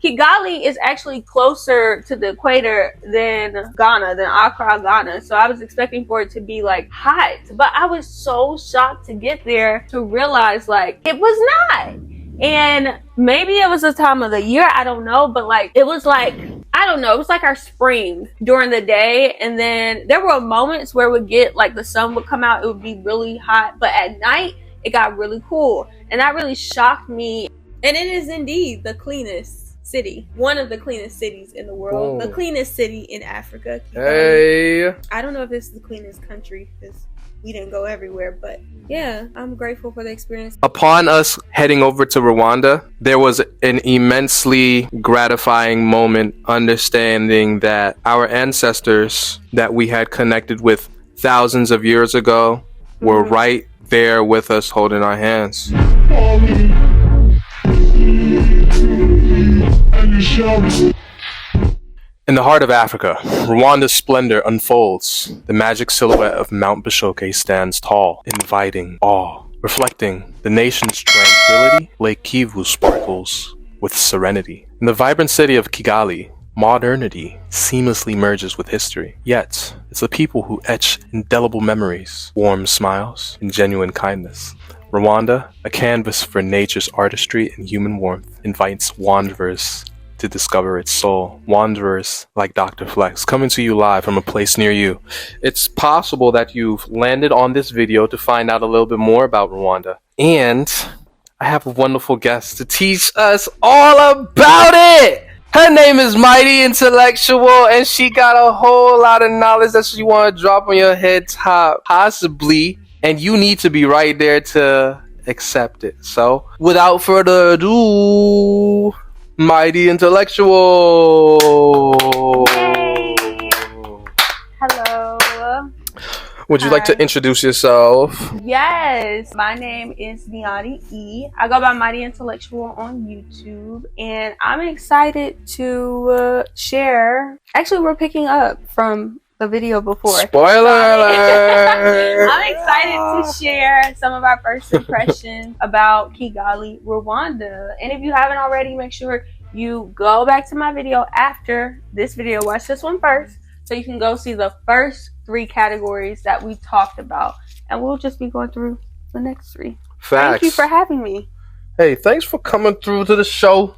Kigali is actually closer to the equator than Ghana, than Accra, Ghana. So I was expecting for it to be like hot, but I was so shocked to get there to realize like it was not. And maybe it was the time of the year, I don't know, but like it was like, I don't know, it was like our spring during the day, and then there were moments where it would get like the sun would come out, it would be really hot, but at night it got really cool, and that really shocked me. And it is indeed the cleanest city, one of the cleanest cities in the world, the cleanest city in Africa. Hey, I don't know if this is the cleanest country because we didn't go everywhere, but yeah, I'm grateful for the experience. Upon us heading over to Rwanda, there was an immensely gratifying moment understanding that our ancestors that we had connected with thousands of years ago were right there with us holding our hands. In the heart of Africa, Rwanda's splendor unfolds. The magic silhouette of Mount Bishoke stands tall, inviting awe. Reflecting the nation's tranquility, Lake Kivu sparkles with serenity. In the vibrant city of Kigali, modernity seamlessly merges with history. Yet, it's the people who etch indelible memories, warm smiles, and genuine kindness. Rwanda, a canvas for nature's artistry and human warmth, invites wanderers to discover its soul. Wanderers like Dr. Flex, coming to you live from a place near you. It's possible that you've landed on this video to find out a little bit more about Rwanda. And I have a wonderful guest to teach us all about it! Her name is Mighty Intellectual, and she got a whole lot of knowledge that she want to drop on your head top, possibly. And you need to be right there to accept it. So, without further ado, Mighty Intellectual. Yay. Hello. Would you like to introduce yourself? Yes, my name is Niani E. I go by Mighty Intellectual on YouTube, and I'm excited to share. Actually, we're picking up from the video before. Spoiler alert! I'm excited to share some of our first impressions about Kigali, Rwanda. And if you haven't already, make sure you go back to my video after this video. Watch this one first so you can go see the first 3 categories that we talked about. And we'll just be going through the next 3. Facts. Thank you for having me. Hey, thanks for coming through to the show.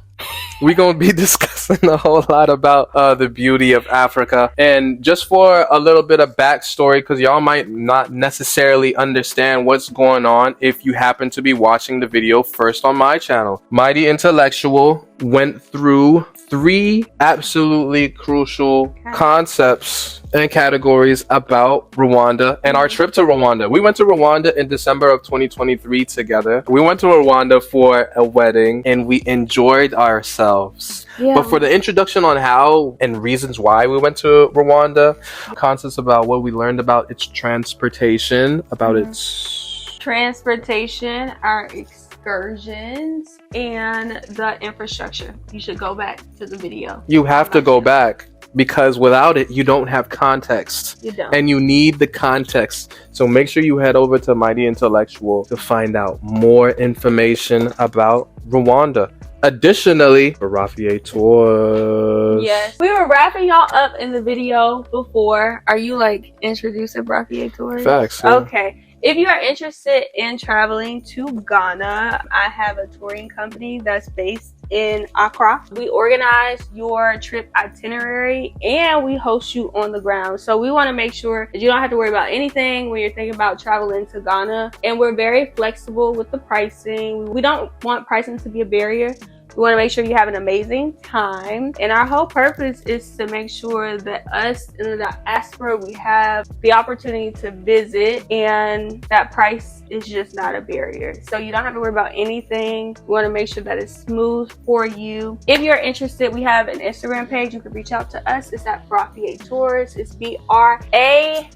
We're going to be discussing a whole lot about the beauty of Africa. And just for a little bit of backstory, because y'all might not necessarily understand what's going on if you happen to be watching the video first on my channel. Mighty Intellectual went through 3 absolutely crucial concepts and categories about Rwanda and our trip to Rwanda. We went to Rwanda in December of 2023 together. We went to Rwanda for a wedding and we enjoyed ourselves. Yeah. But for the introduction on how and reasons why we went to Rwanda, concepts about what we learned about its transportation, about its transportation, our excursions, and the infrastructure. You should go back to the video. You have to go back, because without it, you don't have context. You don't. And you need the context. So make sure you head over to Mighty Intellectual to find out more information about Rwanda. Additionally, Rafier tours. Yes. We were wrapping y'all up in the video before. Are you like introducing Rafier tours? Facts. Yeah. Okay. If you are interested in traveling to Ghana, I have a touring company that's based in Accra. We organize your trip itinerary and we host you on the ground. So we want to make sure that you don't have to worry about anything when you're thinking about traveling to Ghana. And we're very flexible with the pricing. We don't want pricing to be a barrier. We want to make sure you have an amazing time. And our whole purpose is to make sure that us in the diaspora, we have the opportunity to visit, and that price is just not a barrier. So you don't have to worry about anything. We want to make sure that it's smooth for you. If you're interested, we have an Instagram page. You can reach out to us. It's at Rafier Tours. It's BRAAFIE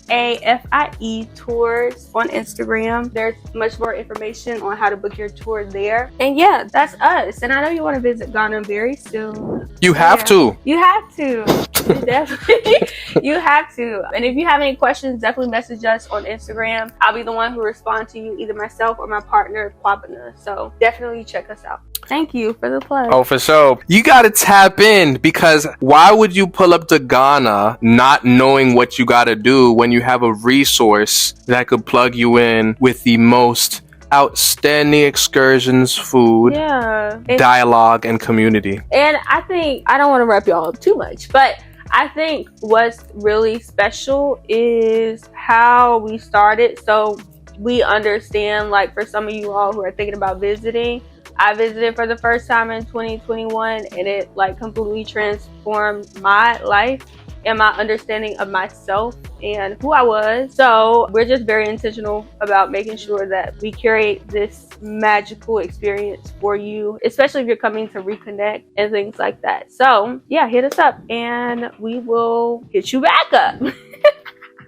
Tours on Instagram. There's much more information on how to book your tour there. And yeah, that's us. And I know you want to visit Ghana very soon. You have to. You have to. Definitely. You have to. And if you have any questions, definitely message us on Instagram. I'll be the one who responds to you, either myself or my partner, Kwabena. So definitely check us out. Thank you for the plug. Oh, for sure. You gotta tap in, because why would you pull up to Ghana not knowing what you gotta do when you have a resource that could plug you in with the most outstanding excursions, food, dialogue, and community? And I think, I don't want to wrap y'all up too much, but I think what's really special is how we started. So we understand, like, for some of you all who are thinking about visiting, I visited for the first time in 2021, and it like completely transformed my life and my understanding of myself and who I was. So we're just very intentional about making sure that we curate this magical experience for you, especially if you're coming to reconnect and things like that. So yeah, hit us up and we will hit you back up.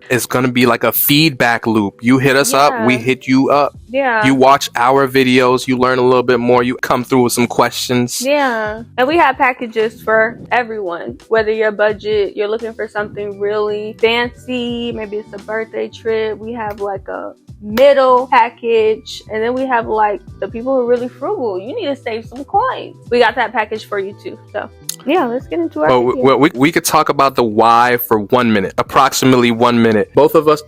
It's gonna be like a feedback loop. You hit us up, we hit you up. Yeah. You watch our videos, you learn a little bit more, you come through with some questions. Yeah. And we have packages for everyone. Whether your budget, you're looking for something really fancy, maybe it's a birthday trip. We have like a middle package, and then we have like the people who are really frugal. You need to save some coins. We got that package for you too. So yeah, let's get into our we could talk about the why for 1 minute, approximately 1 minute. Both of us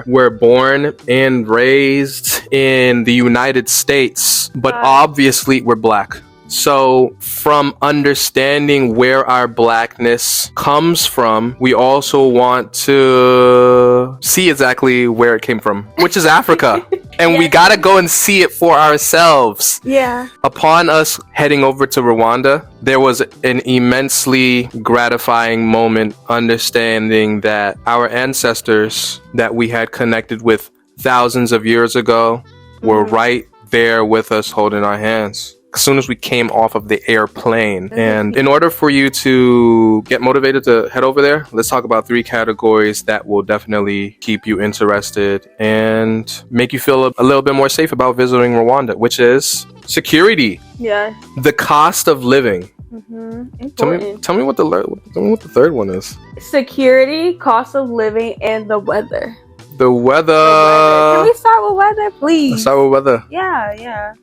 were born and raised in the United States, but obviously we're black. So from understanding where our blackness comes from, we also want to see exactly where it came from, which is Africa. And we gotta go and see it for ourselves. Yeah. Upon us heading over to Rwanda, there was an immensely gratifying moment understanding that our ancestors that we had connected with thousands of years ago were right there with us holding our hands as soon as we came off of the airplane. And in order for you to get motivated to head over there, let's talk about 3 categories that will definitely keep you interested and make you feel a little bit more safe about visiting Rwanda, which is security. Yeah. The cost of living. Tell me what the third one is. Security, cost of living, and the weather. The weather. Can we start with weather, please? Let's start with weather. Yeah.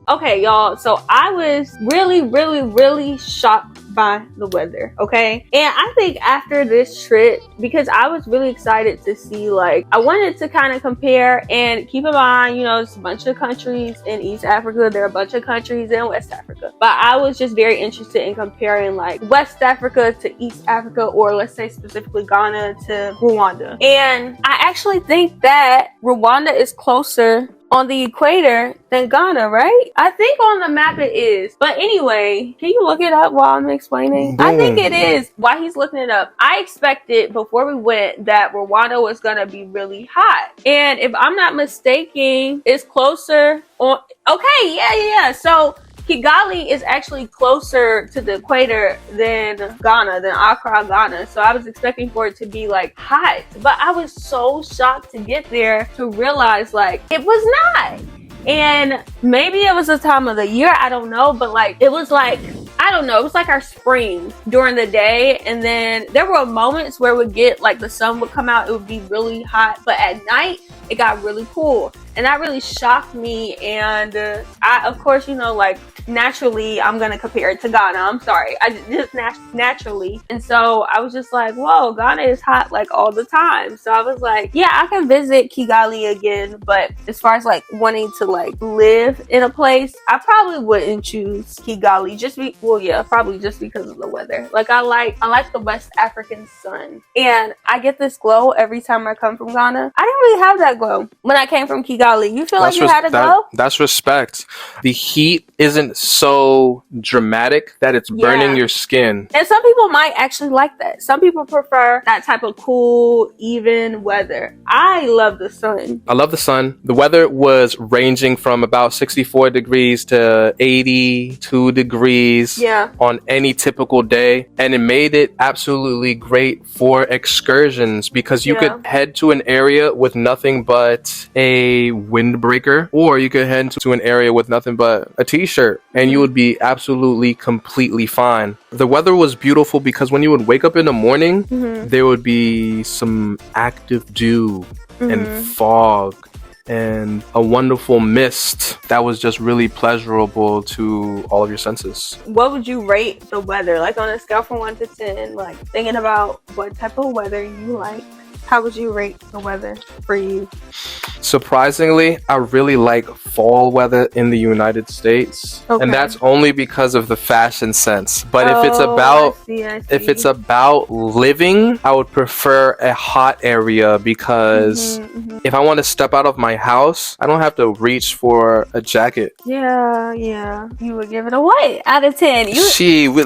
Okay, y'all. So I was really shocked by the weather, okay? And I think after this trip, because I was really excited to see, like, I wanted to kind of compare, and keep in mind, you know, it's a bunch of countries in East Africa, there are a bunch of countries in West Africa, but I was just very interested in comparing like West Africa to East Africa, or let's say specifically Ghana to Rwanda. And I actually think that Rwanda is closer on the equator than Ghana, right? I think on the map it is. But anyway, can you look it up while I'm explaining? I think it is. While he's looking it up, I expected before we went that Rwanda was gonna be really hot. And if I'm not mistaken, it's closer on... Okay, yeah. So Kigali is actually closer to the equator than Ghana, than Accra, Ghana. So I was expecting for it to be like hot, but I was so shocked to get there to realize like it was not. And maybe it was the time of the year, I don't know, but like it was like, I don't know, it was like our spring during the day, and then there were moments where it would get like the sun would come out, it would be really hot, but at night it got really cool. And that really shocked me. And I, of course, you know, like naturally I'm gonna compare it to Ghana. I'm sorry, I just naturally. And so I was just like, whoa, Ghana is hot like all the time. So I was like, yeah, I can visit Kigali again, but as far as like wanting to like live in a place, I probably wouldn't choose Kigali probably just because of the weather. Like I like the West African sun, and I get this glow every time I come from Ghana. I didn't really have that glow when I came from Kigali. You feel like you had a glow? That's respect. The heat isn't so dramatic that it's burning your skin. And some people might actually like that. Some people prefer that type of cool, even weather. I love the sun. I love the sun. The weather was ranging from about 64 degrees to 82 degrees on any typical day. And it made it absolutely great for excursions because you could head to an area with nothing but a windbreaker, or you could head to an area with nothing but a t-shirt and you would be absolutely completely fine. The weather was beautiful because when you would wake up in the morning, there would be some active dew and fog and a wonderful mist that was just really pleasurable to all of your senses. What would you rate the weather? Like on a scale from 1 to 10, like thinking about what type of weather you like, how would you rate the weather for you? Surprisingly, I really like fall weather in the United States, and that's only because of the fashion sense. But if it's about if it's about living, I would prefer a hot area because if I want to step out of my house, I don't have to reach for a jacket. Yeah. You would give it a what out of 10? Let's give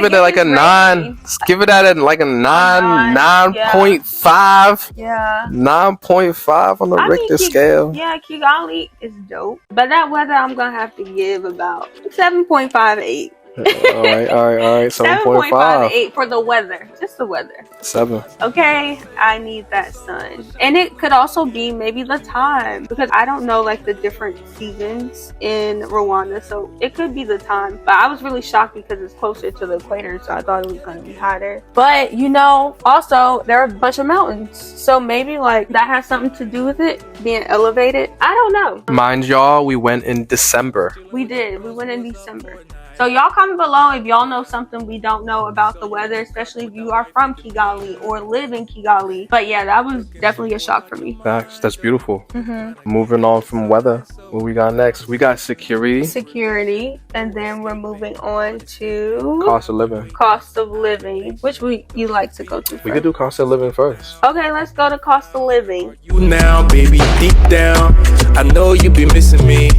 it like a 9. Let's give it at like a 9.5. Yeah. 9.5 on the Richter scale. Yeah, Kigali is dope. But that weather, I'm going to have to give about 7.58. All right. 7.58 for the weather. Just the weather. 7. Okay, I need that sun. And it could also be maybe the time, because I don't know like the different seasons in Rwanda, so it could be the time. But I was really shocked because it's closer to the equator, so I thought it was going to be hotter. But you know, also there are a bunch of mountains, so maybe like that has something to do with it being elevated. I don't know. Mind y'all, we went in December. We did. We went in December. So y'all comment below if y'all know something we don't know about the weather, especially if you are from Kigali or live in Kigali. But yeah, that was definitely a shock for me. That's beautiful. Moving on from weather, what we got next? We got security, and then we're moving on to cost of living, which you like to go to first. We could do cost of living first. Okay, let's go to cost of living. You now, baby, deep down, I know you be missing me,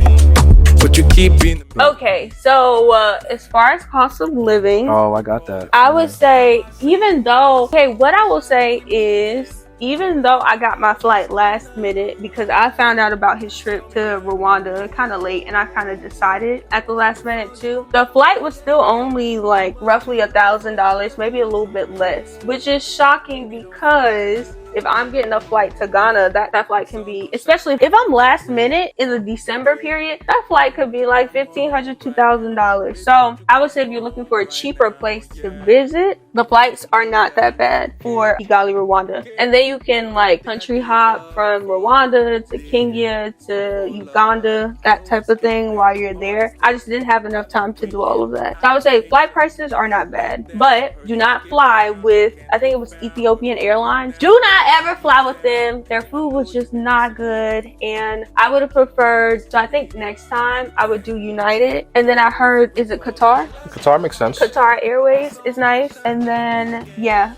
but you keep being. Okay, so as far as cost of living, I got that. I would say, what I will say is, even though I got my flight last minute because I found out about his trip to Rwanda kind of late and I kind of decided at the last minute too, the flight was still only like roughly $1,000, maybe a little bit less, which is shocking because if I'm getting a flight to Ghana, that flight can be, especially if I'm last minute in the December period, that flight could be like $1,500, $2,000. So I would say if you're looking for a cheaper place to visit, the flights are not that bad for Kigali, Rwanda. And then you can like country hop from Rwanda to Kenya to Uganda, that type of thing while you're there. I just didn't have enough time to do all of that. So I would say flight prices are not bad, but do not fly with, I think it was Ethiopian Airlines. Do not ever fly with them. Their food was just not good, and I would have preferred, so I think next time I would do United. And then I heard, is it Qatar? Qatar makes sense. Qatar Airways is nice. And then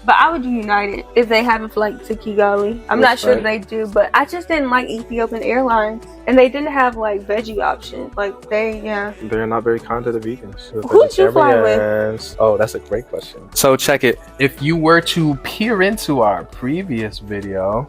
but I would do United if they have a flight to Kigali. I'm not sure they do, but I just didn't like Ethiopian Airlines, and they didn't have like veggie options. Like they're not very kind to the vegans. Who'd you fly with? Oh, that's a great question. So check it. If you were to peer into our previous video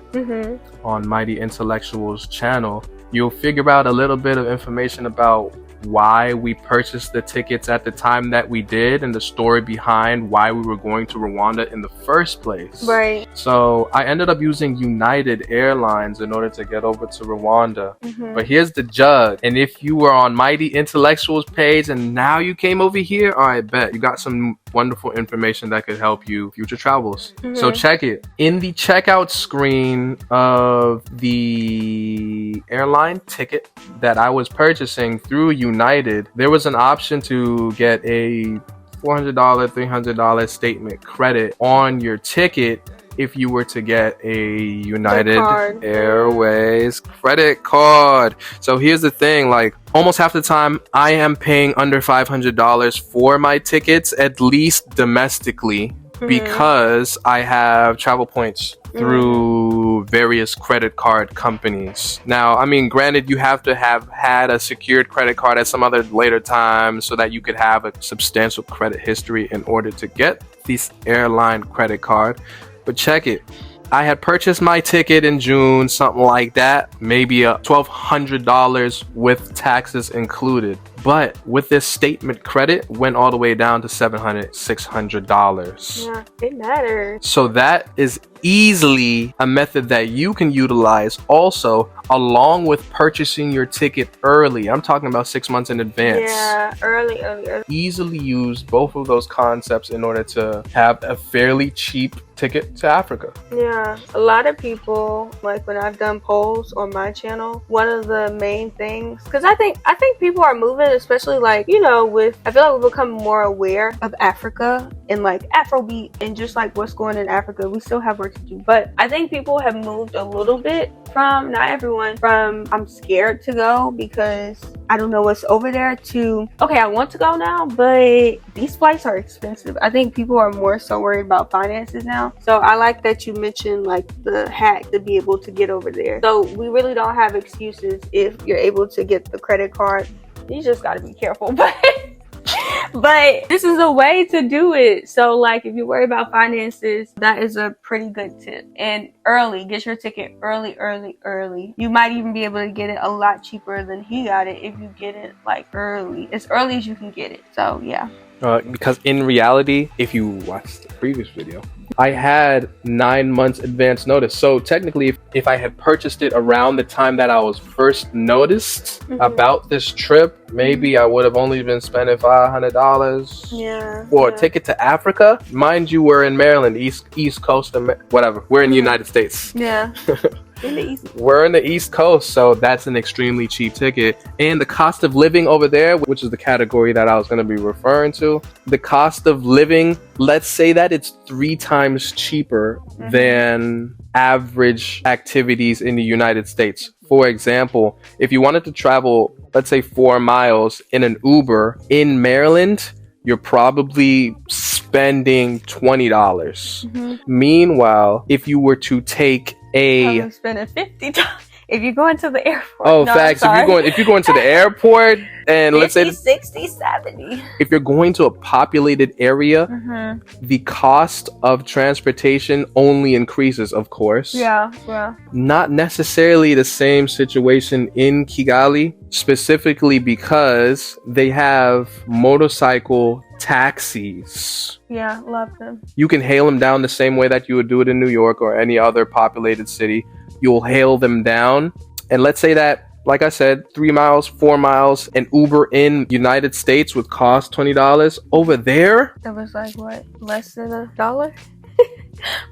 on Mighty Intellectuals channel, you'll figure out a little bit of information about why we purchased the tickets at the time that we did and the story behind why we were going to Rwanda in the first place. Right. So I ended up using United Airlines in order to get over to Rwanda. But here's the jug. And if you were on Mighty Intellectuals page and now you came over here, I bet you got some wonderful information that could help you future travels. So check it. In the checkout screen of the airline ticket that I was purchasing through United, there was an option to get a $400, $300 statement credit on your ticket if you were to get a United Airways credit card. So here's the thing, like almost half the time I am paying under $500 for my tickets, at least domestically, because I have travel points through various credit card companies. Now, I mean, granted, you have to have had a secured credit card at some other later time so that you could have a substantial credit history in order to get this airline credit card. But check it. I had purchased my ticket in June, something like that, maybe $1,200 with taxes included. But with this statement credit, went all the way down to $700, $600. Yeah, it matters. So that is easily a method that you can utilize also, along with purchasing your ticket early. I'm talking about 6 months in advance. Yeah, early. Easily use both of those concepts in order to have a fairly cheap ticket to Africa. Yeah, a lot of people, like when I've done polls on my channel, one of the main things, because I think people are moving, especially like, you know, I feel like we've become more aware of Africa and like Afrobeat and just like what's going in Africa. We still have work to do, but I think people have moved a little bit from, not everyone, from I'm scared to go because I don't know what's over there to, okay, I want to go now, but these flights are expensive. I think people are more so worried about finances now. So I like that you mentioned like the hack to be able to get over there. So we really don't have excuses if you're able to get the credit card. You just got to be careful, but this is a way to do it. So like if you worry about finances, that is a pretty good tip. And early, get your ticket early. You might even be able to get it a lot cheaper than he got it if you get it like early as you can get it. So yeah. Because in reality, if you watched the previous video, I had 9 months advance notice. So technically, if I had purchased it around the time that I was first noticed about this trip, maybe I would have only been spending $500 for a ticket to Africa. Mind you, we're in Maryland, East Coast, whatever. We're in the United States. Yeah. We're in the East Coast, so that's an extremely cheap ticket. And the cost of living over there, which is the category that I was going to be referring to, the cost of living, let's say that it's 3 times cheaper than average activities in the United States. For example, if you wanted to travel, let's say 4 miles in an Uber in Maryland, you're probably spending $20. Meanwhile, if you were to take I'm spending $50 if you're going to the airport. Oh, no, facts. If you're going to the airport and 50, let's say 60, 70. If you're going to a populated area, the cost of transportation only increases, of course. Yeah. Not necessarily the same situation in Kigali, specifically because they have motorcycle taxis. Yeah, love them. You can hail them down the same way that you would do it in New York or any other populated city. You'll hail them down, and let's say that, like I said, 3 miles, 4 miles, an Uber in United States would cost $20. Over there, that was like what? Less than $1?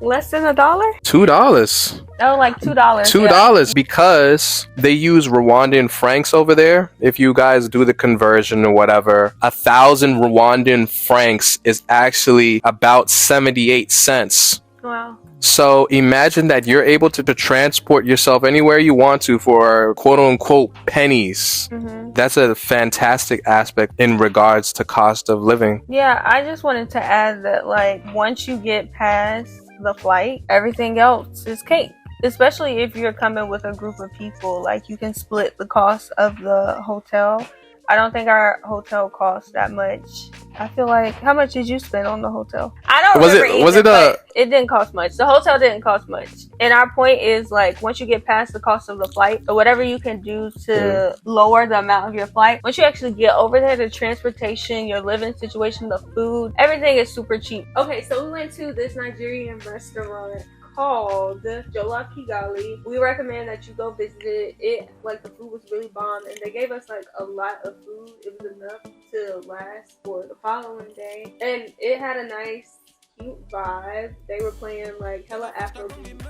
Less than $1? $2. Oh, like $2. $2 because they use Rwandan francs over there. If you guys do the conversion or whatever, 1,000 Rwandan francs is actually about 78 cents. Wow. So imagine that you're able to transport yourself anywhere you want to for quote unquote pennies. That's a fantastic aspect in regards to cost of living. Yeah, I just wanted to add that like once you get past the flight, everything else is cake. Especially if you're coming with a group of people, like you can split the cost of the hotel. I don't think our hotel cost that much. I feel like, how much did you spend on the hotel? I don't remember. It didn't cost much. The hotel didn't cost much. And our point is like, once you get past the cost of the flight, or whatever you can do to lower the amount of your flight, once you actually get over there, the transportation, your living situation, the food, everything is super cheap. Okay, so we went to this Nigerian restaurant called Jollof Kigali. We recommend that you go visit it. Like the food was really bomb, and they gave us like a lot of food. It was enough to last for the following day, and it had a nice cute vibe. They were playing like hella Afrobeat,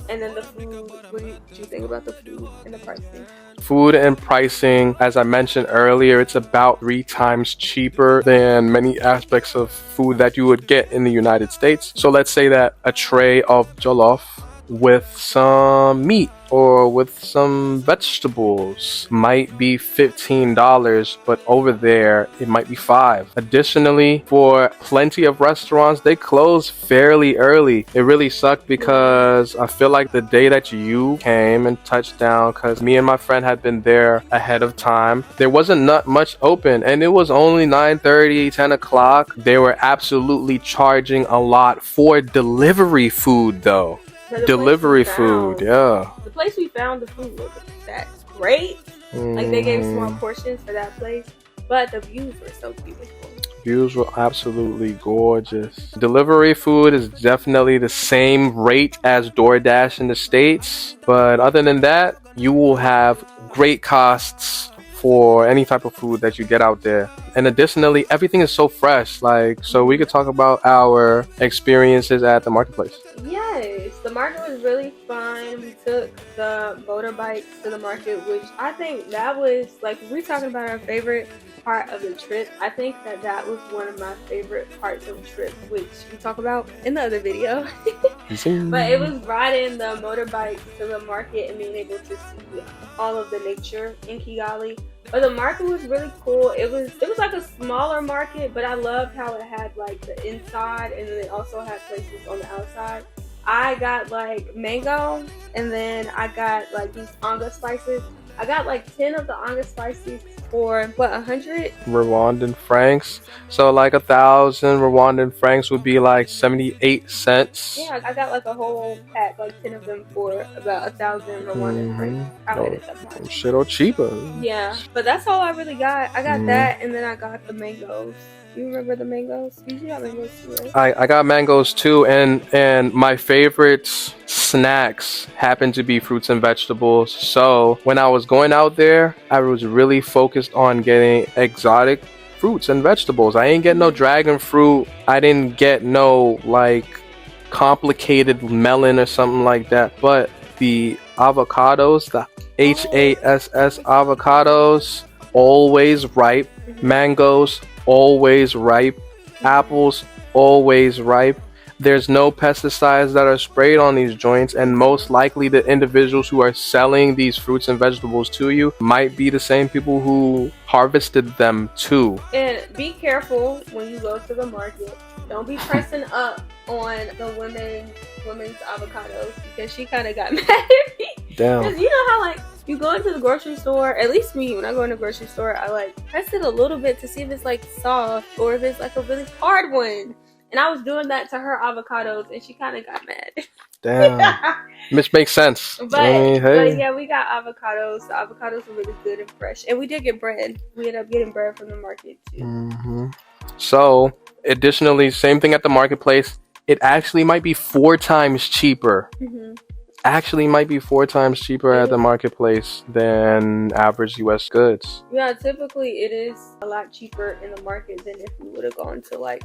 and then the food. What did you think about the food and the pricing? Food and pricing, as I mentioned earlier, it's about 3 times cheaper than many aspects of food that you would get in the United States. So let's say that a tray of jollof with some meat or with some vegetables might be $15, but over there it might be $5. Additionally, for plenty of restaurants, they close fairly early. It really sucked because I feel like the day that you came and touched down, because me and my friend had been there ahead of time, there wasn't not much open, and it was only 9:30, 10 o'clock. They were absolutely charging a lot for delivery food though. Delivery food, yeah. The place we found, the food wasn't that great. Like they gave small portions for that place, but the views were so beautiful. Views were absolutely gorgeous. Delivery food is definitely the same rate as DoorDash in the States, but other than that, you will have great costs for any type of food that you get out there. And additionally, everything is so fresh. Like, so we could talk about our experiences at the marketplace. Yes, the market was really fun. We took the motorbikes to the market, which I think that was, like, if we're talking about our favorite part of the trip, I think that was one of my favorite parts of the trip, which we talk about in the other video. But it was riding the motorbike to the market and being able to see all of the nature in Kigali. But the market was really cool. It was like a smaller market, but I loved how it had like the inside and then it also had places on the outside. I got like mango, and then I got like these anga spices. I got like 10 of the anga spices for what, 100 Rwandan francs. So like 1,000 Rwandan francs would be like 78 cents. Yeah, I got like a whole pack, like 10 of them for about 1,000 Rwandan francs. I made it sometimes. Shit or cheaper. Yeah, but that's all I really got. I got that, and then I got the mangoes. You remember the mangoes? You got mangoes too, right? I got mangoes too, and my favorite snacks happen to be fruits and vegetables. So when I was going out there, I was really focused on getting exotic fruits and vegetables. I ain't get no dragon fruit. I didn't get no like complicated melon or something like that. But the avocados, the HASS avocados, always ripe. Mangoes, always ripe. Apples, always ripe. There's no pesticides that are sprayed on these joints, and most likely the individuals who are selling these fruits and vegetables to you might be the same people who harvested them too. And be careful when you go to the market. Don't be pressing up on the women's avocados, because she kind of got mad at me. Damn. Because you know how like you go into the grocery store, at least me, when I go in the grocery store, I like press it a little bit to see if it's like soft or if it's like a really hard one. And I was doing that to her avocados, and she kind of got mad. Damn. Which makes sense. But yeah, we got avocados. The avocados were really good and fresh. And we did get bread. We ended up getting bread from the market too. So, additionally, same thing at the marketplace. It actually might be 4 times cheaper. Actually might be 4 times cheaper at the marketplace than average US goods. Yeah, typically it is a lot cheaper in the market than if we would have gone to like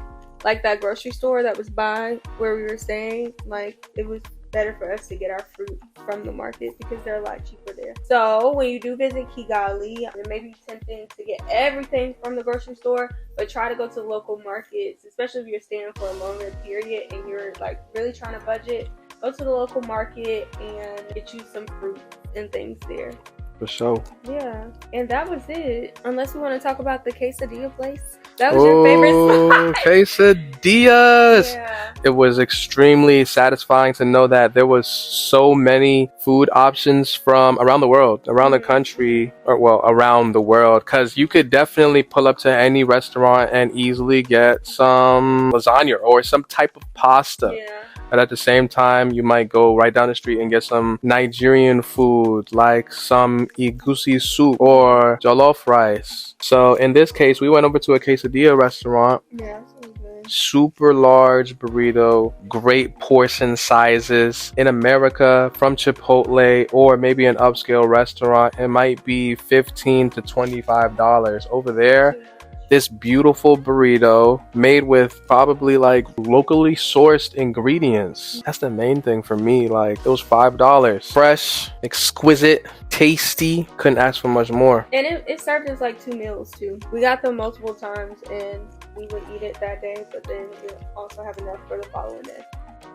that grocery store that was by where we were staying. Like, it was better for us to get our fruit from the market because they're a lot cheaper there. So when you do visit Kigali, it may be tempting to get everything from the grocery store, but try to go to local markets, especially if you're staying for a longer period and you're like really trying to budget. Go to the local market and get you some fruit and things there. For sure. Yeah, and that was it. Unless we want to talk about the quesadilla place. That was your favorite spot. Quesadillas. Yeah. It was extremely satisfying to know that there was so many food options from around the world, around the country, or well, around the world. Because you could definitely pull up to any restaurant and easily get some lasagna or some type of pasta. Yeah. But at the same time, you might go right down the street and get some Nigerian food, like some egusi soup or jollof rice. So in this case, we went over to a quesadilla restaurant. Yeah, that was good. Super large burrito, great portion sizes. In America, from Chipotle or maybe an upscale restaurant, it might be $15 to $25. Over there, this beautiful burrito made with probably like locally sourced ingredients. That's the main thing for me. Like, those $5. Fresh, exquisite, tasty. Couldn't ask for much more. And it served us like 2 meals too. We got them multiple times and we would eat it that day, but then we also have enough for the following day.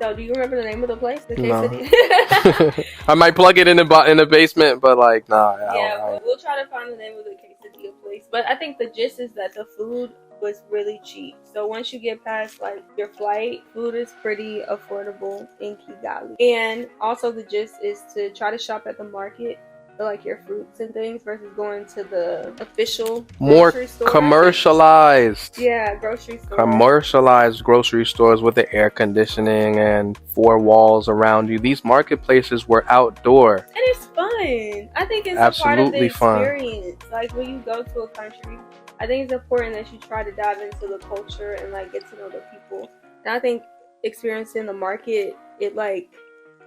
So do you remember the name of the place? The quesadilla? I might plug it in the basement, but like, nah. Yeah, we'll try to find the name of the quesadilla place. But I think the gist is that the food was really cheap. So once you get past like your flight, food is pretty affordable in Kigali. And also the gist is to try to shop at the market for like your fruits and things versus going to the official More grocery store. commercialized. Yeah, grocery store. Commercialized grocery stores with the air conditioning and 4 walls around you. These marketplaces were outdoor. And it's fun. I think it's Absolutely a part of the experience. Like when you go to a country, I think it's important that you try to dive into the culture and like get to know the people. And I think experiencing the market, it like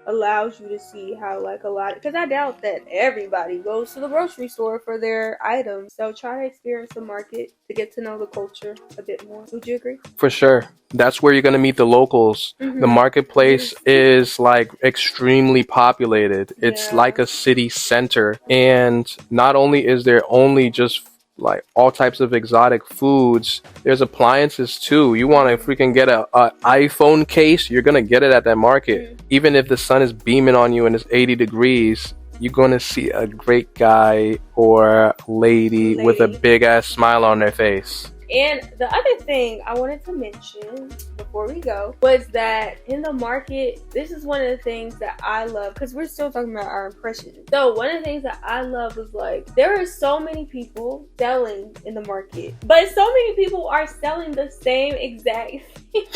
allows you to see how like a lot, because I doubt that everybody goes to the grocery store for their items. So try to experience the market to get to know the culture a bit more. Would you agree? For sure. That's where you're going to meet the locals. The marketplace is like extremely populated. It's like a city center. And not only is there only just like all types of exotic foods, there's appliances too. You want to freaking get a iPhone case, you're gonna get it at that market. Even if the sun is beaming on you and it's 80 degrees, you're gonna see a great guy or lady with a big ass smile on their face. And the other thing I wanted to mention before we go was that in the market, this is one of the things that I love, because we're still talking about our impressions. So one of the things that I love was like, there are so many people selling in the market, but so many people are selling the same exact thing.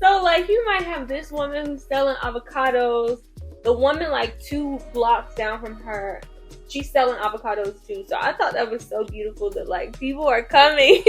So like you might have this woman who's selling avocados, the woman like 2 blocks down from her, she's selling avocados too. So I thought that was so beautiful that like people are coming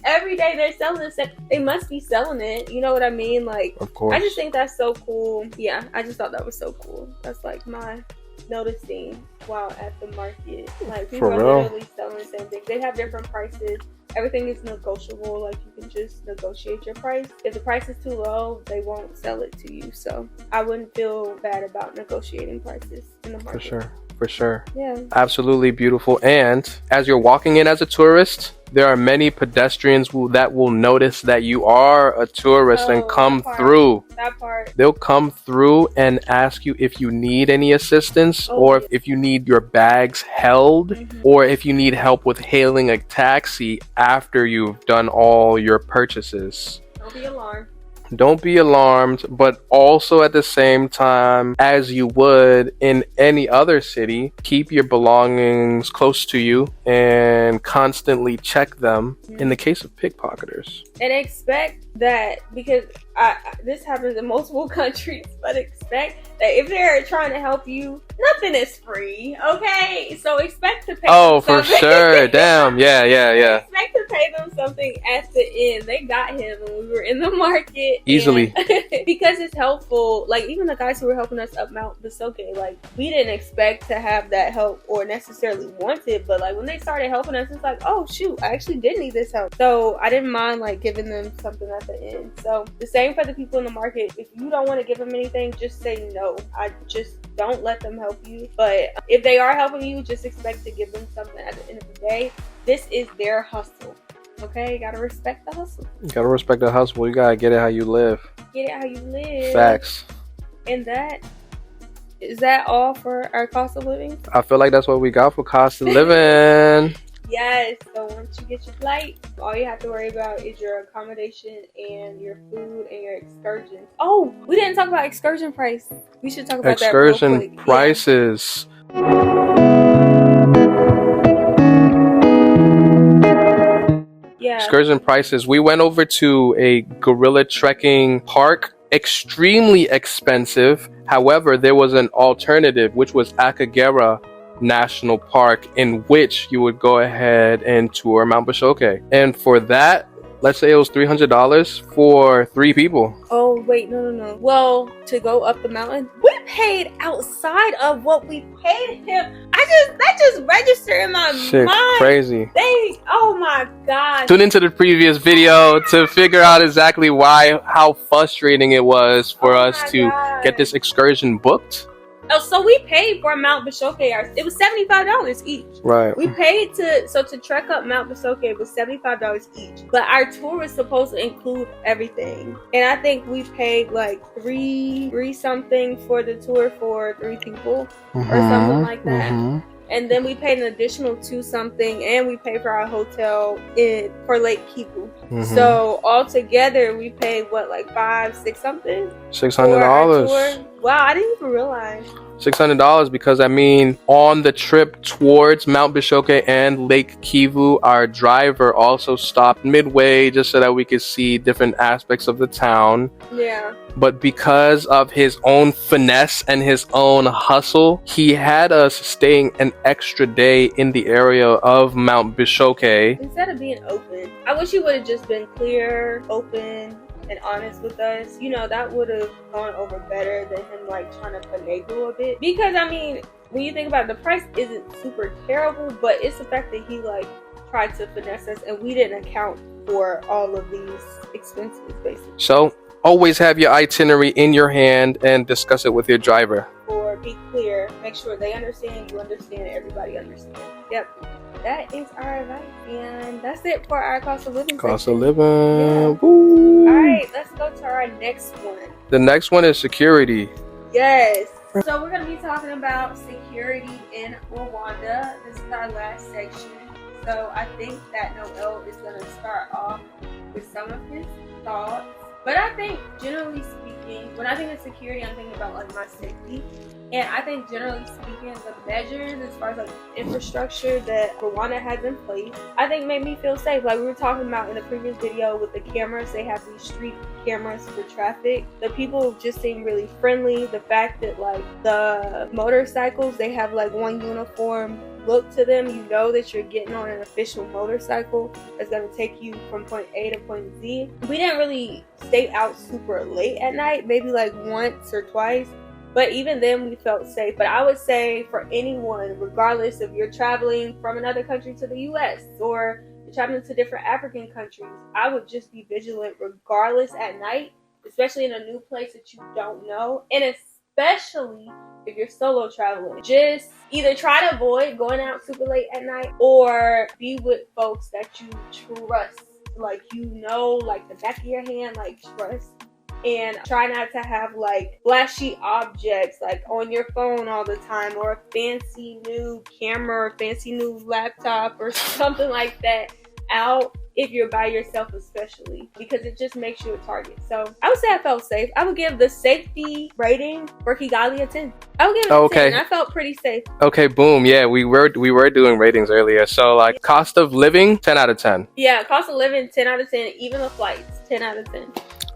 every day. They're selling it. They must be selling it. You know what I mean? Like, of course. I just think that's so cool. Yeah, I just thought that was so cool. That's like my noticing while at the market. Like people are literally selling the same thing. They have different prices. Everything is negotiable. Like you can just negotiate your price. If the price is too low, they won't sell it to you. So I wouldn't feel bad about negotiating prices in the market. For sure. Yeah. Absolutely beautiful. And as you're walking in as a tourist, there are many pedestrians that will notice that you are a tourist and come through. That part. They'll come through and ask you if you need any assistance or if you need your bags held or if you need help with hailing a taxi after you've done all your purchases. Don't be alarmed. Don't be alarmed, but also at the same time, as you would in any other city, keep your belongings close to you and constantly check them in the case of pickpocketers. And expect that, because this happens in multiple countries, but expect that if they're trying to help you, nothing is free, okay? So expect to pay them for something. sure. Damn. Yeah. Expect to pay them something at the end. They got him when we were in the market. Easily. Because it's helpful. Like, even the guys who were helping us up Mount Bisoke, like, we didn't expect to have that help or necessarily want it, but, like, when they started helping us, it's like, oh, shoot, I actually did need this help. So I didn't mind, like, giving them something at the end. So the same for the people in the market. If you don't want to give them anything, just say no. I just don't let them help you. But if they are helping you, just expect to give them something at the end of the day. This is their hustle. Okay, you gotta respect the hustle. You gotta respect the hustle. You gotta get it how you live. Get it how you live. Facts. And is that all for our cost of living? I feel like that's what we got for cost of living. Yes. So once you get your flight, all you have to worry about is your accommodation and your food and your excursions. Oh, we didn't talk about excursion price. We should talk about that real quick. Excursion prices. Yeah. Excursion prices. We went over to a gorilla trekking park. Extremely expensive. However, there was an alternative, which was Akagera National Park, in which you would go ahead and tour Mount Bisoke. And for that, let's say it was $300 for 3 people. Oh, wait, no. Well, to go up the mountain, we paid outside of what we paid him. That just registered in my mind. Crazy. Oh my God. Tune into the previous video to figure out exactly how frustrating it was for us to get this excursion booked. Oh, so we paid for Mount Bisoke. It was $75 each. Right. We paid to trek up Mount Bisoke, it was $75 each. But our tour was supposed to include everything. And I think we paid like three something for the tour for 3 people or something like that. And then we paid an additional 2 something, and we paid for our hotel for Lake Kivu. So altogether, we paid what, like $5-6 something? $600. Wow, I didn't even realize. $600 because, I mean, on the trip towards Mount Bishoke and Lake Kivu, our driver also stopped midway just so that we could see different aspects of the town. Yeah. But because of his own finesse and his own hustle, he had us staying an extra day in the area of Mount Bishoke. Instead of being open, I wish he would have just been clear, open, and honest with us. You know, that would have gone over better than him like trying to finagle a bit. Because I mean, when you think about it, the price isn't super terrible, but it's the fact that he like tried to finesse us and we didn't account for all of these expenses basically. So always have your itinerary in your hand and discuss it with your driver. Or be clear, make sure they understand, you understand, everybody understands. Yep. That is our advice, and that's it for our cost of living. Cost section. of living. Yeah. Woo. All right, let's go to our next one. The next one is security. Yes. So we're going to be talking about security in Rwanda. This is our last section. So I think that Noel is going to start off with some of his thoughts. But I think, generally speaking, when I think of security, I'm thinking about like my safety. And I think, generally speaking, the measures as far as like infrastructure that Rwanda has in place, I think made me feel safe. Like we were talking about in the previous video with the cameras, they have these street cameras for traffic. The people just seem really friendly. The fact that like the motorcycles, they have like one uniform look to them. You know that you're getting on an official motorcycle that's going to take you from point A to point Z. We didn't really stay out super late at night, maybe like once or twice. But even then, we felt safe. But I would say for anyone, regardless if you're traveling from another country to the U.S. or you're traveling to different African countries, I would just be vigilant regardless at night, especially in a new place that you don't know. And especially if you're solo traveling. Just either try to avoid going out super late at night or be with folks that you trust. Like, you know, like the back of your hand, like trust. And try not to have like flashy objects like on your phone all the time, or a fancy new camera or fancy new laptop or something like that out if you're by yourself, especially because it just makes you a target. So I would say I felt safe. I would give the safety rating for Kigali a 10. I would give it a 10. I felt pretty safe. Okay, boom. Yeah, we were doing ratings earlier. So like cost of living, 10 out of 10. Yeah, cost of living, 10 out of 10. Even the flights, 10 out of 10.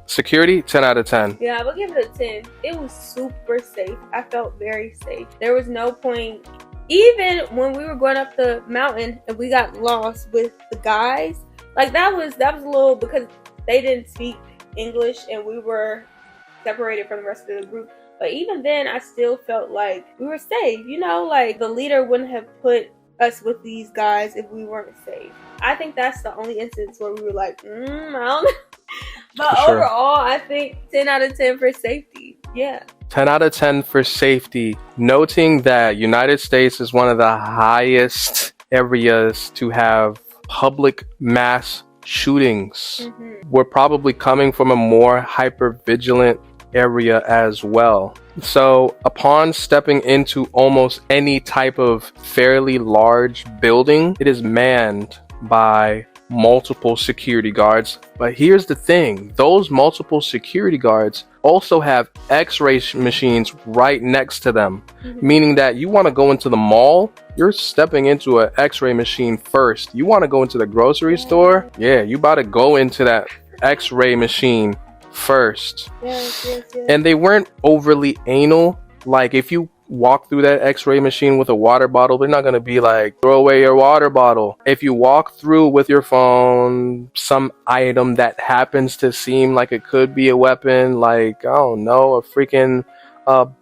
Security, 10 out of 10. Yeah, I would give it a 10. It was super safe. I felt very safe. There was no point, even when we were going up the mountain and we got lost with the guys, like that was a little, because they didn't speak English and we were separated from the rest of the group. But even then, I still felt like we were safe. You know, like the leader wouldn't have put us with these guys if we weren't safe. I think that's the only instance where we were like, I don't know. But sure. Overall, I think 10 out of 10 for safety. Yeah. 10 out of 10 for safety. Noting that United States is one of the highest areas to have public mass shootings. Mm-hmm. We're probably coming from a more hyper-vigilant area as well. So upon stepping into almost any type of fairly large building, it is manned by multiple security guards. But here's the thing, those multiple security guards also have x-ray machines right next to them. Mm-hmm. Meaning that you want to go into the mall, you're stepping into an x-ray machine first. You want to go into the grocery store, you about to go into that x-ray machine first. Yes. And they weren't overly anal. Like if you walk through that x-ray machine with a water bottle, they're not going to be like, throw away your water bottle. If you walk through with your phone, some item that happens to seem like it could be a weapon, like, I don't know, a freaking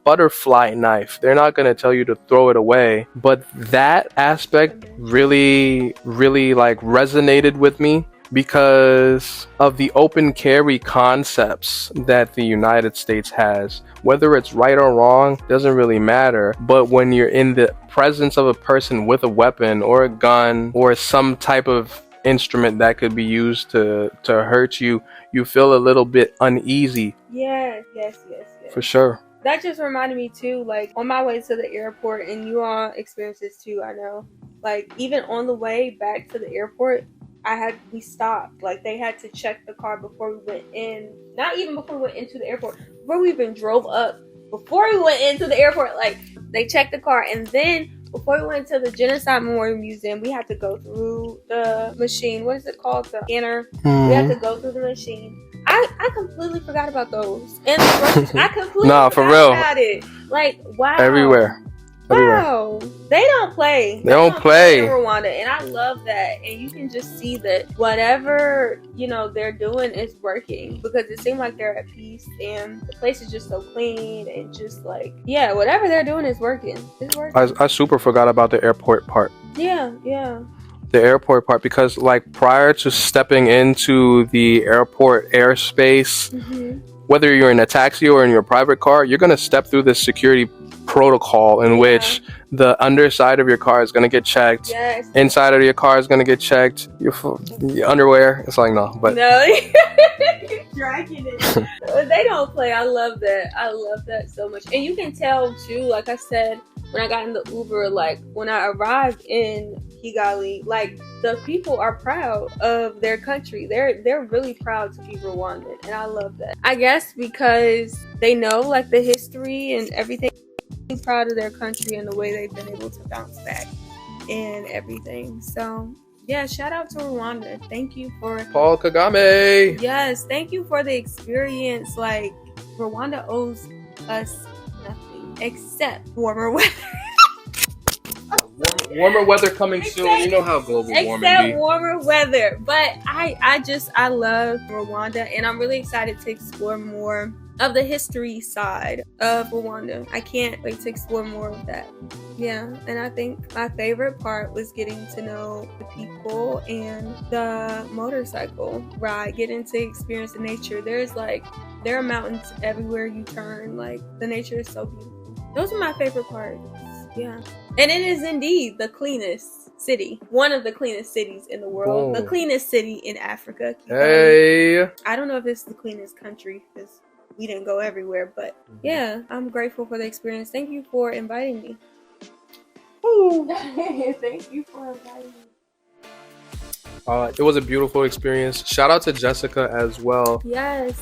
butterfly knife, they're not going to tell you to throw it away. But that aspect really like resonated with me, because of the open carry concepts that the United States has. Whether it's right or wrong doesn't really matter, but when you're in the presence of a person with a weapon or a gun or some type of instrument that could be used to hurt you, you feel a little bit uneasy. Yes. For sure. That just reminded me too, like on my way to the airport, and you all experience this too, I know, like even on the way back to the airport, we stopped. Like they had to check the car before we went in. Not even before we went into the airport. Before we even drove up before we went into the airport, like they checked the car, and then before we went to the Genocide Memorial Museum, we had to go through the machine. What is it called? The scanner. Mm-hmm. We had to go through the machine. I completely forgot about those. And I completely for real. about it. Like, wow. Everywhere. Wow. They don't play. They don't play in Rwanda. And I love that. And you can just see that whatever, they're doing is working. Because it seems like they're at peace. And the place is just so clean. And just like, yeah, whatever they're doing is working. It's working. I super forgot about the airport part. Yeah. The airport part, because like prior to stepping into the airport airspace, whether you're in a taxi or in your private car, you're going to step through this security protocol in which the underside of your car is going to get checked. Yes. Inside of your car is going to get checked. Your underwear. It's like, no, but no. You're dragging it. They don't play. I love that. I love that so much. And you can tell too, like I said, when I got in the Uber, like when I arrived in Kigali, like the people are proud of their country. They're really proud to be Rwandan, and I love that. I guess because they know like the history and everything, proud of their country and the way they've been able to bounce back and everything. So yeah, shout out to Rwanda. Thank you for Paul Kagame. Yes, thank you for the experience. Like Rwanda owes us nothing except warmer weather. Warmer weather coming soon. You know how global warming except be. warmer weather. But I love Rwanda, and I'm really excited to explore more of the history side of Rwanda. I can't wait to explore more of that. Yeah, and I think my favorite part was getting to know the people and the motorcycle ride, getting to experience the nature. There are mountains everywhere you turn. Like the nature is so beautiful. Those are my favorite parts. Yeah. And it is indeed the cleanest city. One of the cleanest cities in the world. The cleanest city in Africa. Hey. I don't know if it's the cleanest country because we didn't go everywhere. But yeah, I'm grateful for the experience. Thank you for inviting me. Thank you for inviting me. It was a beautiful experience. Shout out to Jessica as well. Yes.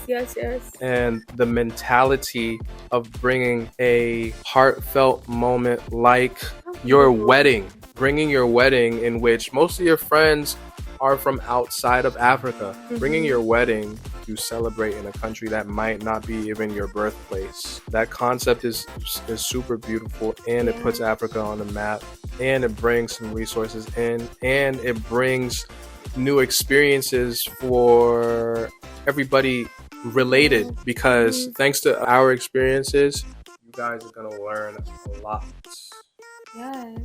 And the mentality of bringing a heartfelt moment like your wedding. Bringing your wedding in which most of your friends are from outside of Africa. Bringing your wedding to celebrate in a country that might not be even your birthplace. That concept is super beautiful, and it puts Africa on the map, and it brings some resources in, and it brings new experiences for everybody related, because thanks to our experiences, you guys are gonna learn a lot. Yes.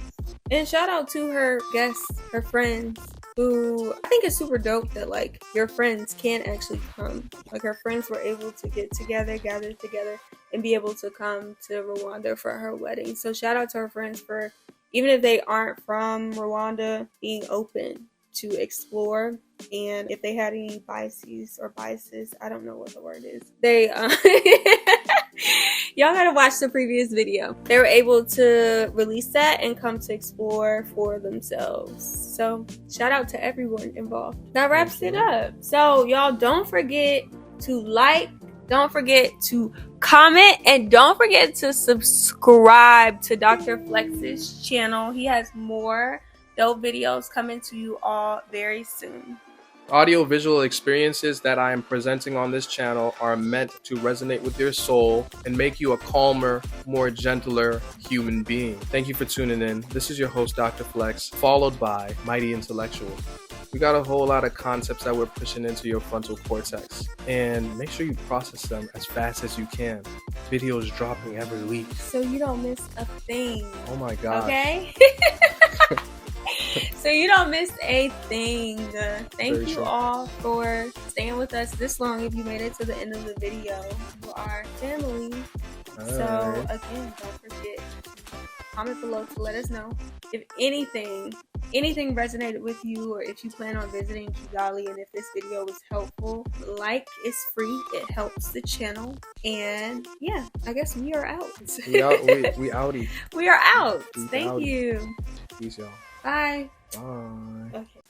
And shout out to her guests, her friends, who I think is super dope that like your friends can actually come. Like her friends were able to gather together and be able to come to Rwanda for her wedding. So shout out to her friends for, even if they aren't from Rwanda, being open to explore. And if they had any biases, I don't know what the word is, they y'all gotta watch the previous video. They were able to release that and come to explore for themselves. So shout out to everyone involved. That wraps it up. So y'all don't forget to like, don't forget to comment, and don't forget to subscribe to Dr. Flex's channel. He has more dope videos coming to you all very soon. Audio-visual experiences that I am presenting on this channel are meant to resonate with your soul and make you a calmer, more gentler human being. Thank you for tuning in. This is your host, Dr. Flex, followed by Mighty Intellectual. We got a whole lot of concepts that we're pushing into your frontal cortex, and make sure you process them as fast as you can. Videos dropping every week, so you don't miss a thing. Oh my god. Okay. So you don't miss a thing. Thank you all for staying with us this long. If you made it to the end of the video, you are family. So again, don't forget to comment below to let us know if anything resonated with you, or if you plan on visiting Kigali, and if this video was helpful. Like is free, it helps the channel. And yeah, I guess we are out. We outie. We are out. Thank you. Peace, y'all. Bye. Bye. Okay.